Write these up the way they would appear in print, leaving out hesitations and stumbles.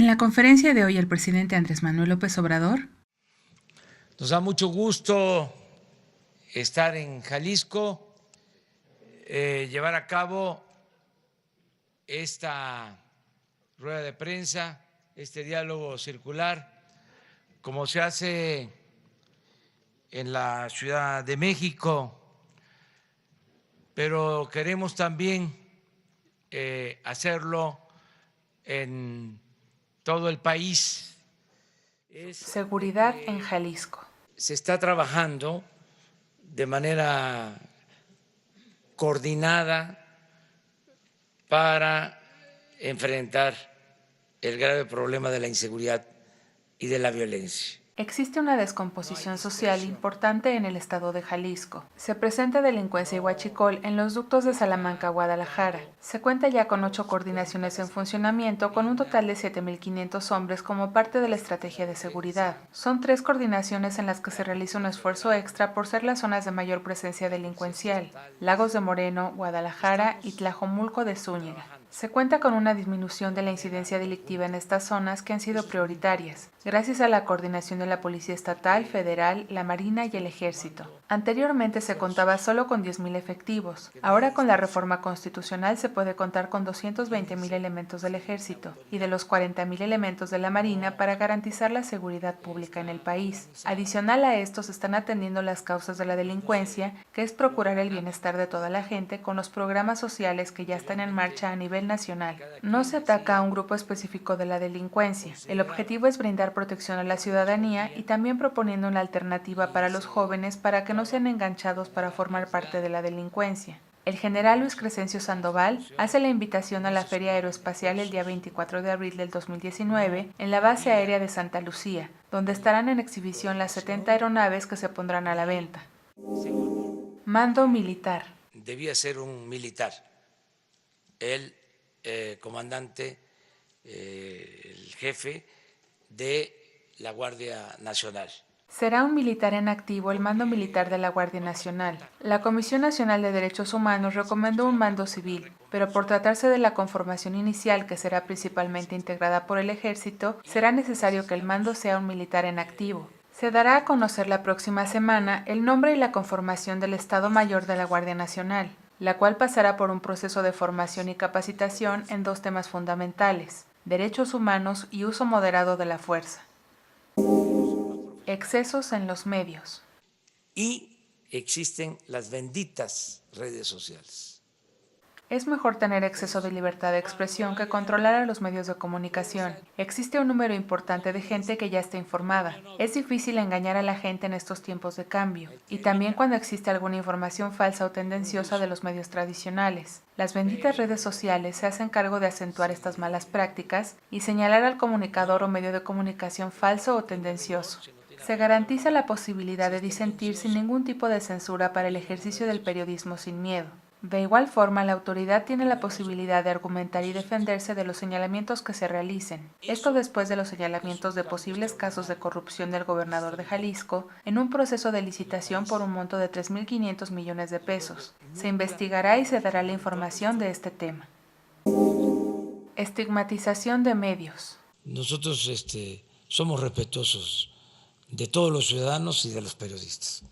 En la conferencia de hoy, el presidente Andrés Manuel López Obrador Nos da mucho gusto estar en Jalisco, llevar a cabo esta rueda de prensa, este diálogo circular, como se hace en la Ciudad de México, pero queremos también hacerlo en todo el país. Seguridad en Jalisco. Se está trabajando de manera coordinada para enfrentar el grave problema de la inseguridad y de la violencia. Existe una descomposición social importante en el estado de Jalisco. Se presenta delincuencia y huachicol en los ductos de Salamanca a Guadalajara. Se cuenta ya con 8 coordinaciones en funcionamiento con un total de 7.500 hombres como parte de la estrategia de seguridad. Son 3 coordinaciones en las que se realiza un esfuerzo extra por ser las zonas de mayor presencia delincuencial: Lagos de Moreno, Guadalajara y Tlajomulco de Zúñiga. Se cuenta con una disminución de la incidencia delictiva en estas zonas que han sido prioritarias, gracias a la coordinación de la Policía Estatal, Federal, la Marina y el Ejército. Anteriormente se contaba solo con 10.000 efectivos. Ahora, con la reforma constitucional, se puede contar con 220.000 elementos del Ejército y de los 40.000 elementos de la Marina para garantizar la seguridad pública en el país. Adicional a esto, se están atendiendo las causas de la delincuencia, que es procurar el bienestar de toda la gente con los programas sociales que ya están en marcha a nivel nacional. No se ataca a un grupo específico de la delincuencia. El objetivo es brindar protección a la ciudadanía y también proponiendo una alternativa para los jóvenes para que no sean enganchados para formar parte de la delincuencia. El general Luis Crescencio Sandoval hace la invitación a la Feria Aeroespacial el día 24 de abril del 2019 en la base aérea de Santa Lucía, donde estarán en exhibición las 70 aeronaves que se pondrán a la venta. Mando militar. Debía ser un militar, el comandante, el jefe de la Guardia Nacional. Será un militar en activo el mando militar de la Guardia Nacional. La Comisión Nacional de Derechos Humanos recomendó un mando civil, pero por tratarse de la conformación inicial, que será principalmente integrada por el Ejército, será necesario que el mando sea un militar en activo. Se dará a conocer la próxima semana el nombre y la conformación del Estado Mayor de la Guardia Nacional, la cual pasará por un proceso de formación y capacitación en 2 temas fundamentales: derechos humanos y uso moderado de la fuerza. Excesos en los medios. Y existen las benditas redes sociales. Es mejor tener exceso de libertad de expresión que controlar a los medios de comunicación. Existe un número importante de gente que ya está informada. Es difícil engañar a la gente en estos tiempos de cambio, y también cuando existe alguna información falsa o tendenciosa de los medios tradicionales. Las benditas redes sociales se hacen cargo de acentuar estas malas prácticas y señalar al comunicador o medio de comunicación falso o tendencioso. Se garantiza la posibilidad de disentir sin ningún tipo de censura para el ejercicio del periodismo sin miedo. De igual forma, la autoridad tiene la posibilidad de argumentar y defenderse de los señalamientos que se realicen. Esto después de los señalamientos de posibles casos de corrupción del gobernador de Jalisco en un proceso de licitación por un monto de 3.500 millones de pesos. Se investigará y se dará la información de este tema. Estigmatización de medios. Nosotros somos respetuosos de todos los ciudadanos y de los periodistas.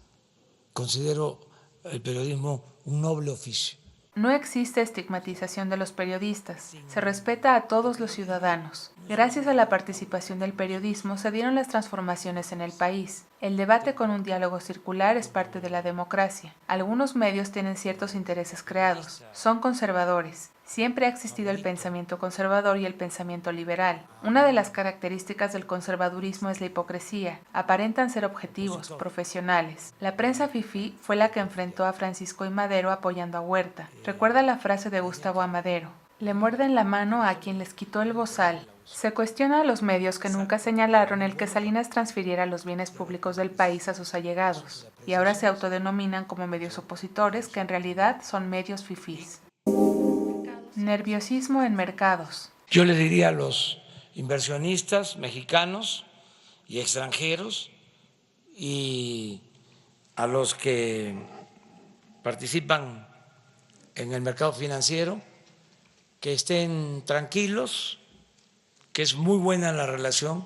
Considero el periodismo un noble oficio. No existe estigmatización de los periodistas, se respeta a todos los ciudadanos. Gracias a la participación del periodismo se dieron las transformaciones en el país. El debate con un diálogo circular es parte de la democracia. Algunos medios tienen ciertos intereses creados, son conservadores. Siempre ha existido el pensamiento conservador y el pensamiento liberal. Una de las características del conservadurismo es la hipocresía. Aparentan ser objetivos, profesionales. La prensa fifí fue la que enfrentó a Francisco I. Madero apoyando a Huerta. Recuerda la frase de Gustavo Amadero: le muerden la mano a quien les quitó el bozal. Se cuestiona a los medios que nunca señalaron el que Salinas transfiriera los bienes públicos del país a sus allegados, y ahora se autodenominan como medios opositores, que en realidad son medios fifís. Nerviosismo en mercados. Yo le diría a los inversionistas mexicanos y extranjeros y a los que participan en el mercado financiero que estén tranquilos, que es muy buena la relación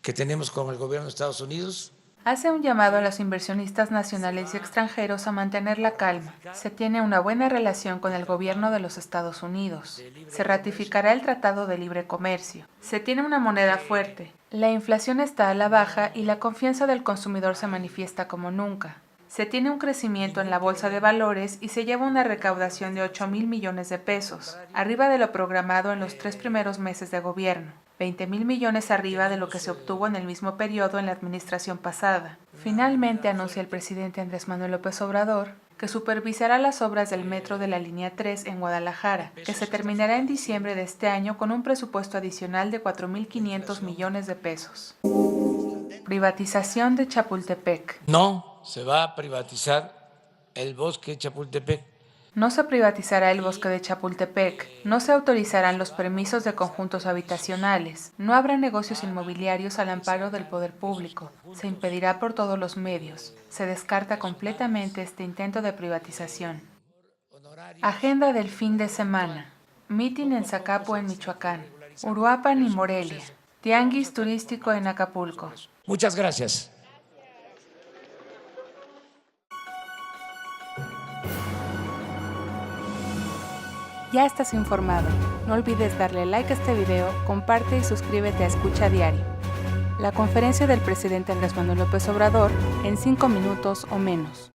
que tenemos con el gobierno de Estados Unidos. Hace un llamado a los inversionistas nacionales y extranjeros a mantener la calma. Se tiene una buena relación con el gobierno de los Estados Unidos. Se ratificará el Tratado de Libre Comercio. Se tiene una moneda fuerte. La inflación está a la baja y la confianza del consumidor se manifiesta como nunca. Se tiene un crecimiento en la bolsa de valores y se lleva una recaudación de 8,000 millones de pesos, arriba de lo programado en los 3 primeros meses de gobierno. 20,000 millones arriba de lo que se obtuvo en el mismo periodo en la administración pasada. Finalmente anuncia el presidente Andrés Manuel López Obrador que supervisará las obras del metro de la línea 3 en Guadalajara, que se terminará en diciembre de este año con un presupuesto adicional de 4,500 millones de pesos. Privatización de Chapultepec. No se va a privatizar el bosque de Chapultepec. No se privatizará el bosque de Chapultepec, no se autorizarán los permisos de conjuntos habitacionales, no habrá negocios inmobiliarios al amparo del poder público, se impedirá por todos los medios, se descarta completamente este intento de privatización. Agenda del fin de semana. Mitin en Zacapu en Michoacán, Uruapan y Morelia, tianguis turístico en Acapulco. Muchas gracias. Ya estás informado. No olvides darle like a este video, comparte y suscríbete a Escucha Diario. La conferencia del presidente Andrés Manuel López Obrador en 5 minutos o menos.